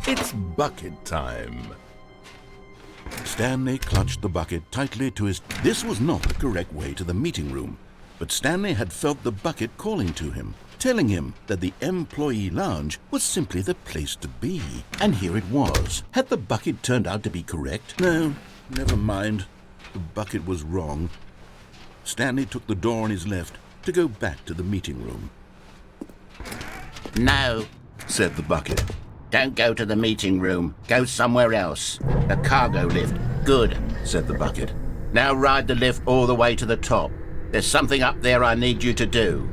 It's bucket time. Stanley clutched the bucket tightly to his... This was not the correct way to the meeting room, but Stanley had felt the bucket calling to him, telling him that the employee lounge was simply the place to be. And here it was. Had the bucket turned out to be correct? No, never mind. The bucket was wrong. Stanley took the door on his left to go back to the meeting room. No, said the bucket. Don't go to the meeting room. Go somewhere else. The cargo lift. Good, said the bucket. Now ride the lift all the way to the top. There's something up there I need you to do.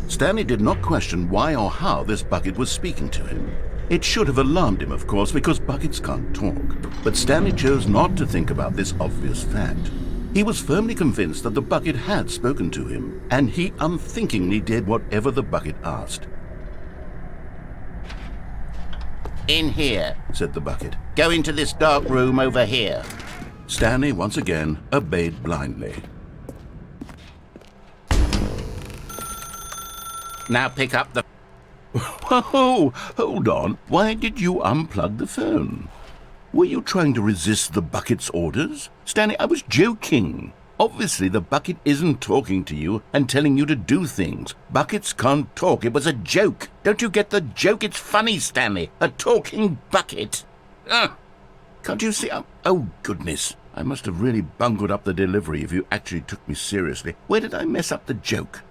Stanley did not question why or how this bucket was speaking to him. It should have alarmed him, of course, because buckets can't talk. But Stanley chose not to think about this obvious fact. He was firmly convinced that the bucket had spoken to him, and he unthinkingly did whatever the bucket asked. In here, said the bucket. Go into this dark room over here. Stanley once again obeyed blindly. Now pick up the... Whoa, hold on. Why did you unplug the phone? Were you trying to resist the bucket's orders? Stanley, I was joking. Obviously, the bucket isn't talking to you and telling you to do things. Buckets can't talk. It was a joke. Don't you get the joke? It's funny, Stanley. A talking bucket. Can't you see? Oh, goodness. I must have really bungled up the delivery if you actually took me seriously. Where did I mess up the joke?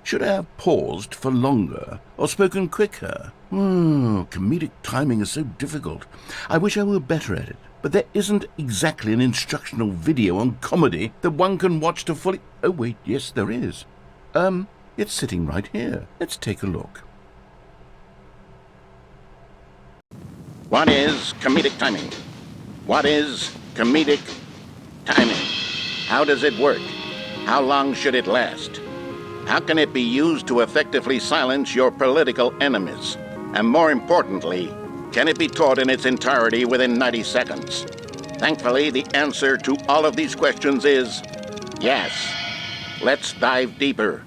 Should I have paused for longer or spoken quicker? Comedic timing is so difficult. I wish I were better at it. But there isn't exactly an instructional video on comedy that one can watch to fully... Oh, wait, yes, there is. It's sitting right here. Let's take a look. What is comedic timing? What is comedic timing? How does it work? How long should it last? How can it be used to effectively silence your political enemies? And more importantly, can it be taught in its entirety within 90 seconds? Thankfully, the answer to all of these questions is yes. Let's dive deeper.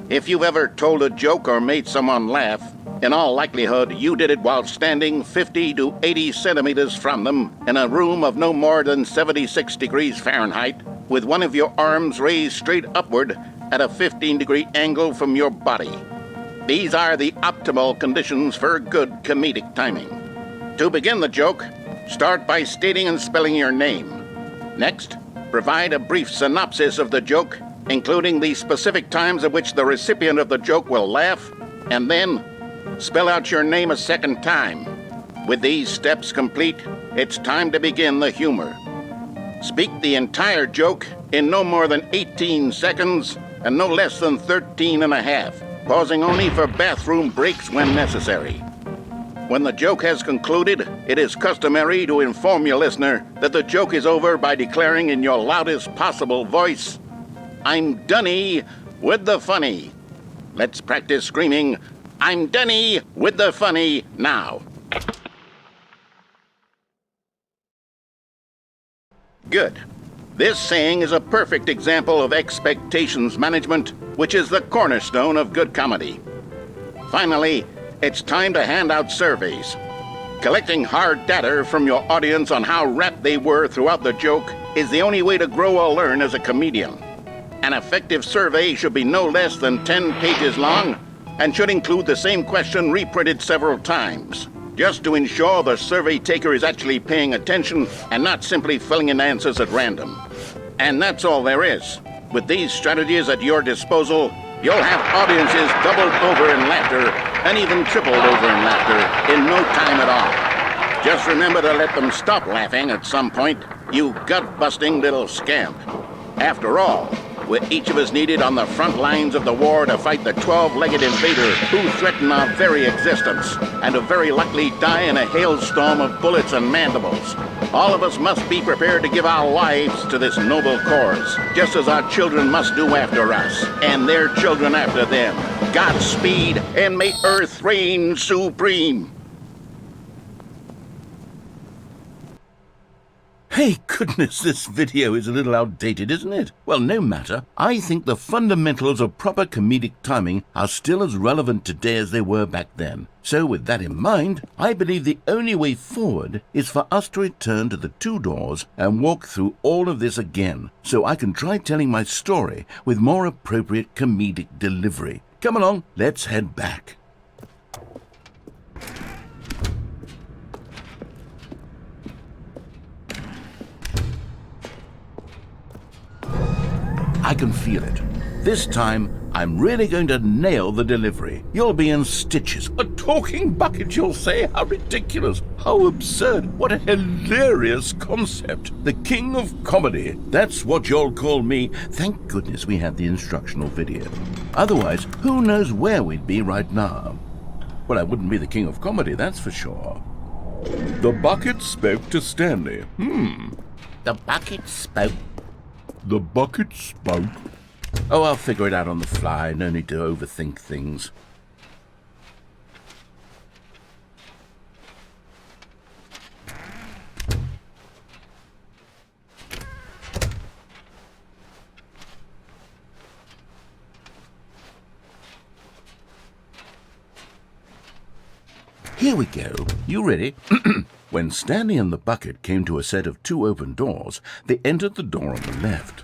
If you've ever told a joke or made someone laugh, in all likelihood, you did it while standing 50 to 80 centimeters from them in a room of no more than 76 degrees Fahrenheit, with one of your arms raised straight upward at a 15-degree angle from your body. These are the optimal conditions for good comedic timing. To begin the joke, start by stating and spelling your name. Next, provide a brief synopsis of the joke, including the specific times at which the recipient of the joke will laugh, and then spell out your name a second time. With these steps complete, it's time to begin the humor. Speak the entire joke in no more than 18 seconds and no less than 13 and a half. Pausing only for bathroom breaks when necessary. When the joke has concluded, it is customary to inform your listener that the joke is over by declaring in your loudest possible voice, "I'm Dunny with the funny." Let's practice screaming, "I'm Dunny with the funny" now. Good. This saying is a perfect example of expectations management, which is the cornerstone of good comedy. Finally, it's time to hand out surveys. Collecting hard data from your audience on how rapt they were throughout the joke is the only way to grow or learn as a comedian. An effective survey should be no less than 10 pages long and should include the same question reprinted several times, just to ensure the survey taker is actually paying attention and not simply filling in answers at random. And that's all there is. With these strategies at your disposal, you'll have audiences doubled over in laughter and even tripled over in laughter in no time at all. Just remember to let them stop laughing at some point, you gut-busting little scamp. After all, we're each of us needed on the front lines of the war to fight the 12-legged invader who threaten our very existence and to very likely die in a hailstorm of bullets and mandibles. All of us must be prepared to give our lives to this noble cause, just as our children must do after us, and their children after them. Godspeed, and may Earth reign supreme. Hey, goodness, this video is a little outdated, isn't it? Well, no matter. I think the fundamentals of proper comedic timing are still as relevant today as they were back then. So with that in mind, I believe the only way forward is for us to return to the two doors and walk through all of this again, so I can try telling my story with more appropriate comedic delivery. Come along, let's head back. I can feel it. This time, I'm really going to nail the delivery. You'll be in stitches. A talking bucket, you'll say? How ridiculous. How absurd. What a hilarious concept. The king of comedy. That's what you'll call me. Thank goodness we had the instructional video. Otherwise, who knows where we'd be right now. Well, I wouldn't be the king of comedy, that's for sure. The bucket spoke to Stanley. The bucket spoke. The bucket spoke. Oh, I'll figure it out on the fly. No need to overthink things. Here we go. You ready? When Stanley and the bucket came to a set of two open doors, they entered the door on the left.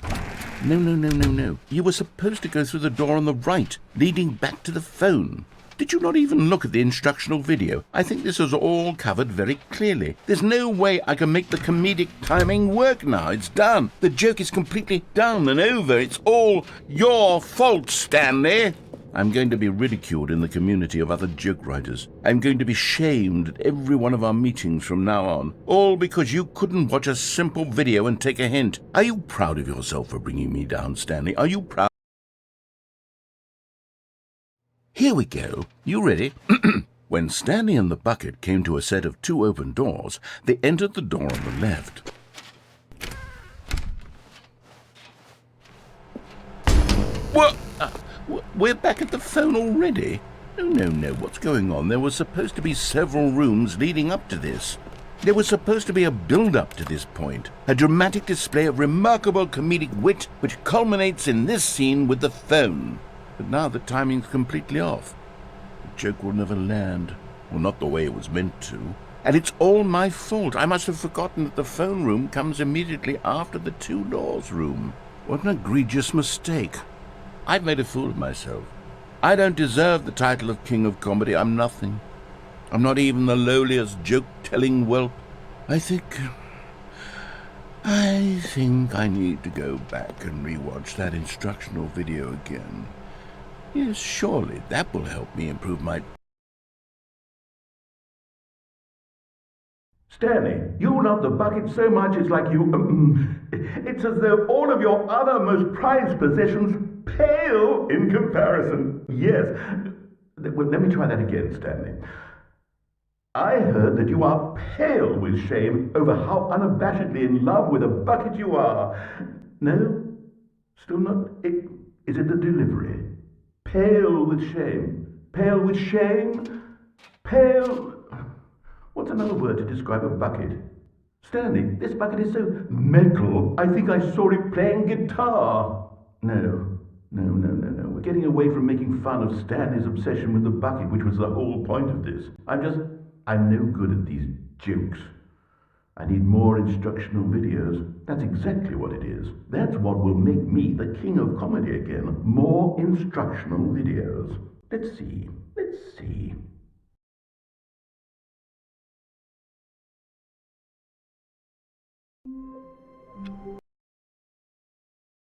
No. You were supposed to go through the door on the right, leading back to the phone. Did you not even look at the instructional video? I think this is all covered very clearly. There's no way I can make the comedic timing work now. It's done. The joke is completely done and over. It's all your fault, Stanley. I'm going to be ridiculed in the community of other joke writers. I'm going to be shamed at every one of our meetings from now on, all because you couldn't watch a simple video and take a hint. Are you proud of yourself for bringing me down, Stanley? Are you proud? Here we go. You ready? When Stanley and the bucket came to a set of two open doors, they entered the door on the left. What? We're back at the phone already? No. What's going on? There was supposed to be several rooms leading up to this. There was supposed to be a build-up to this point, a dramatic display of remarkable comedic wit which culminates in this scene with the phone. But now the timing's completely off. The joke will never land. Well, not the way it was meant to. And it's all my fault. I must have forgotten that the phone room comes immediately after the two doors room. What an egregious mistake. I've made a fool of myself. I don't deserve the title of King of Comedy. I'm nothing. I'm not even the lowliest joke-telling whelp. I think I need to go back and rewatch that instructional video again. Yes, surely that will help me improve my... Stanley, you love the bucket so much it's like you... it's as though all of your other most prized possessions pale in comparison. Yes. Well, let me try that again, Stanley. I heard that you are pale with shame over how unabashedly in love with a bucket you are. No? Still not? Is it the delivery? Pale with shame. Pale with shame? Pale... What's another word to describe a bucket? Stanley, this bucket is so metal, I think I saw it playing guitar. No. We're getting away from making fun of Stanley's obsession with the bucket, which was the whole point of this. I'm no good at these jokes. I need more instructional videos. That's exactly what it is. That's what will make me the king of comedy again. More instructional videos. Let's see.